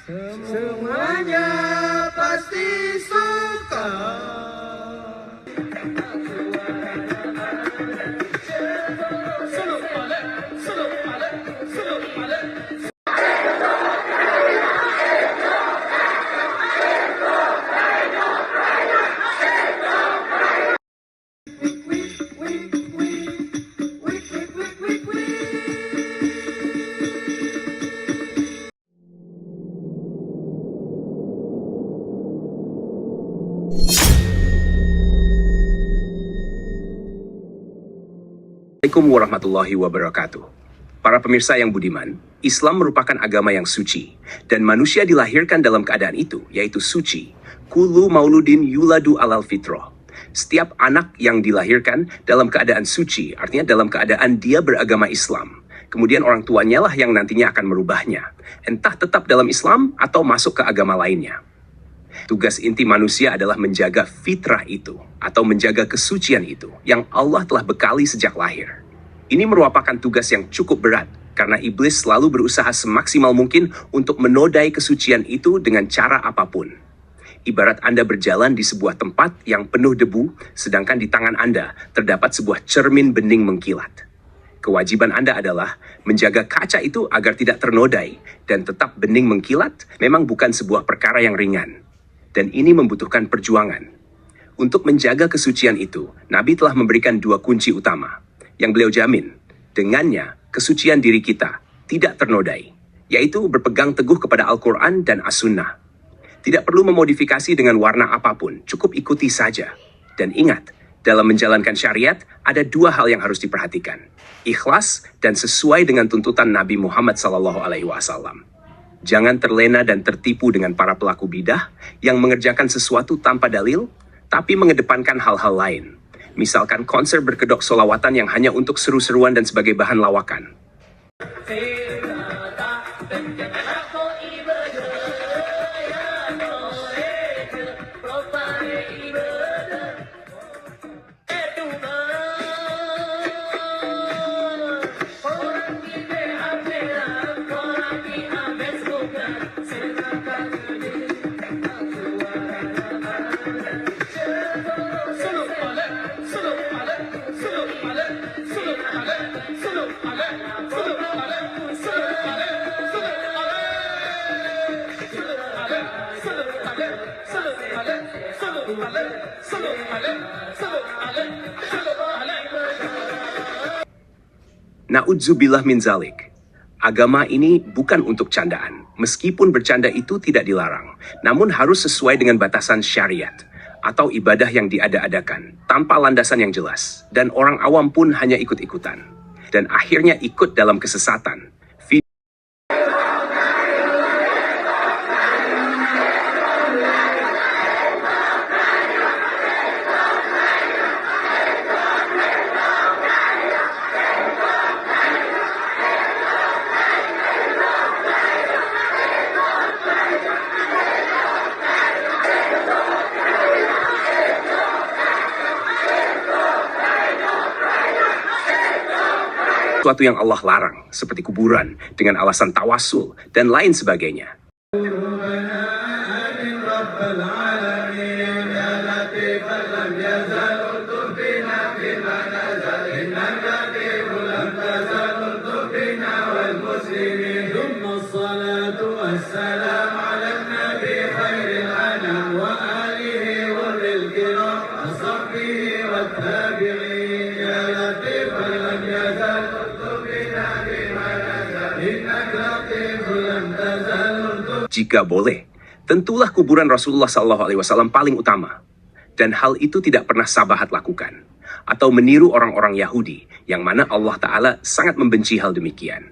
Semuanya pasti suka. Assalamualaikum warahmatullahi wabarakatuh. Para pemirsa yang budiman, Islam merupakan agama yang suci, dan manusia dilahirkan dalam keadaan itu, yaitu suci. Kullu mauludin yuladu alal fitrah. Setiap anak yang dilahirkan dalam keadaan suci, artinya dalam keadaan dia beragama Islam. Kemudian orang tuanya lah yang nantinya akan merubahnya, entah tetap dalam Islam atau masuk ke agama lainnya. Tugas inti manusia adalah menjaga fitrah itu, atau menjaga kesucian itu, yang Allah telah bekali sejak lahir. Ini merupakan tugas yang cukup berat, karena iblis selalu berusaha semaksimal mungkin untuk menodai kesucian itu dengan cara apapun. Ibarat Anda berjalan di sebuah tempat yang penuh debu, sedangkan di tangan Anda terdapat sebuah cermin bening mengkilat. Kewajiban Anda adalah menjaga kaca itu agar tidak ternodai, dan tetap bening mengkilat memang bukan sebuah perkara yang ringan. Dan ini membutuhkan perjuangan. Untuk menjaga kesucian itu, Nabi telah memberikan dua kunci utama, yang beliau jamin, dengannya kesucian diri kita tidak ternodai, yaitu berpegang teguh kepada Al-Quran dan As-Sunnah. Tidak perlu memodifikasi dengan warna apapun, cukup ikuti saja. Dan ingat, dalam menjalankan syariat, ada dua hal yang harus diperhatikan. Ikhlas dan sesuai dengan tuntutan Nabi Muhammad SAW. Jangan terlena dan tertipu dengan para pelaku bidah yang mengerjakan sesuatu tanpa dalil, tapi mengedepankan hal-hal lain. Misalkan konser berkedok solawatan yang hanya untuk seru-seruan dan sebagai bahan lawakan. Na'udzubillah min zalik. Agama ini bukan untuk candaan. Meskipun bercanda itu tidak dilarang, namun harus sesuai dengan batasan syariat atau ibadah yang diada-adakan tanpa landasan yang jelas, dan orang awam pun hanya ikut-ikutan dan akhirnya ikut dalam kesesatan. Sesuatu yang Allah larang, seperti kuburan, dengan alasan tawasul, dan lain sebagainya. Jika boleh, tentulah kuburan Rasulullah SAW paling utama. Dan hal itu tidak pernah sahabat lakukan. Atau meniru orang-orang Yahudi, yang mana Allah Ta'ala sangat membenci hal demikian.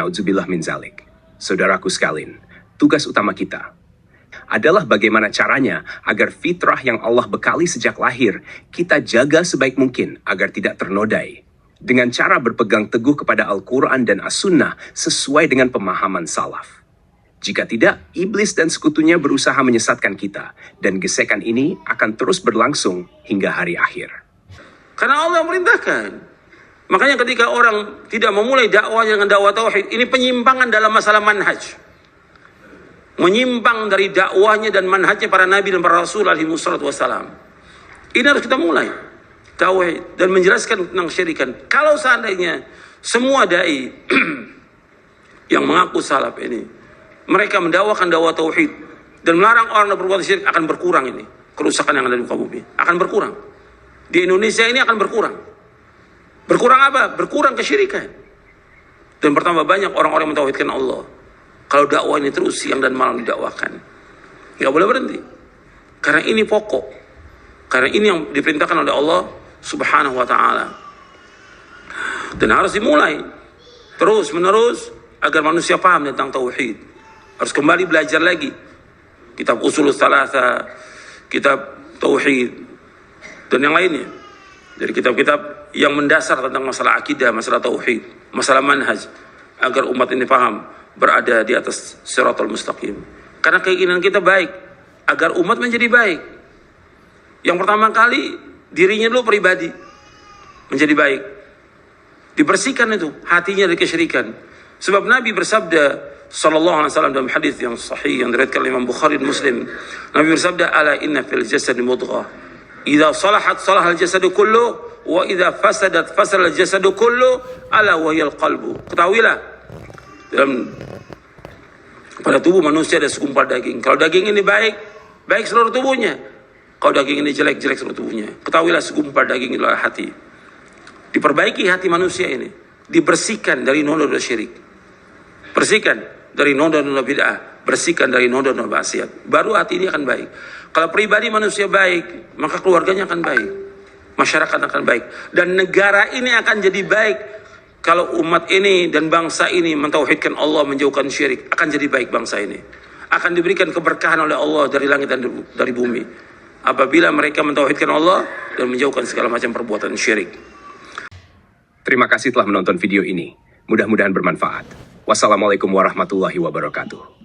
Nauzubillah min zalik. Saudaraku sekalian, tugas utama kita adalah bagaimana caranya agar fitrah yang Allah bekali sejak lahir kita jaga sebaik mungkin agar tidak ternodai. Dengan cara berpegang teguh kepada Al-Quran dan As-Sunnah sesuai dengan pemahaman salaf. Jika tidak, iblis dan sekutunya berusaha menyesatkan kita, dan gesekan ini akan terus berlangsung hingga hari akhir. Karena Allah merintahkan. Makanya ketika orang tidak memulai dakwahnya dengan dakwah tauhid, ini penyimpangan dalam masalah manhaj. Menyimpang dari dakwahnya dan manhajnya para nabi dan para rasul alaihi wassalam. Ini harus kita mulai. Tauhid dan menjelaskan tentang syirikan. Kalau seandainya semua dai yang mengaku salaf ini, mereka mendakwakan dakwah tauhid dan melarang orang berbuat syirik, akan berkurang ini. Kerusakan yang ada di muka bumi akan berkurang. Di Indonesia ini akan berkurang. Berkurang apa? Berkurang kesyirikan. Dan pertama banyak orang-orang yang mentauhidkan Allah. Kalau dakwah ini terus siang dan malam didakwakan, nggak boleh berhenti. Karena ini pokok. Karena ini yang diperintahkan oleh Allah Subhanahu wa ta'ala. Dan harus dimulai terus menerus agar manusia paham tentang tauhid. Harus kembali belajar lagi kitab Ushulus Tsalatsa, kitab tauhid dan yang lainnya. Dari kitab-kitab yang mendasar tentang masalah akidah, masalah tauhid, masalah manhaj, agar umat ini paham berada di atas siratal mustaqim. Karena keinginan kita baik agar umat menjadi baik. Yang pertama kali dirinya dulu pribadi menjadi baik, dibersihkan itu hatinya dari kesyirikan. Sebab Nabi bersabda sallallahu alaihi wasallam dalam hadis yang sahih yang diriwayatkan oleh Imam Bukhari dan Muslim, Nabi bersabda, ala inna fil jasadi mudghah, idza salahat salahal jasadu kullu, wa idza fasadat fasadal jasadu kullu, ala wa hiyal qalbu. Ketahuilah, dalam pada tubuh manusia ada segumpal daging. Kalau daging ini baik, baik seluruh tubuhnya. Kalau daging ini jelek, jelek seluruh tubuhnya. Ketahuilah segumpal daging adalah hati. Diperbaiki hati manusia ini, dibersihkan dari noda-noda syirik, bersihkan dari noda-noda bid'ah, bersihkan dari noda-noda maksiat. Baru hati ini akan baik. Kalau pribadi manusia baik, maka keluarganya akan baik, masyarakat akan baik, dan negara ini akan jadi baik. Kalau umat ini dan bangsa ini mentauhidkan Allah, menjauhkan syirik, akan jadi baik bangsa ini. Akan diberikan keberkahan oleh Allah dari langit dan dari bumi. Apabila mereka mentauhidkan Allah dan menjauhkan segala macam perbuatan syirik. Terima kasih telah menonton video ini. Mudah-mudahan bermanfaat. Wassalamualaikum warahmatullahi wabarakatuh.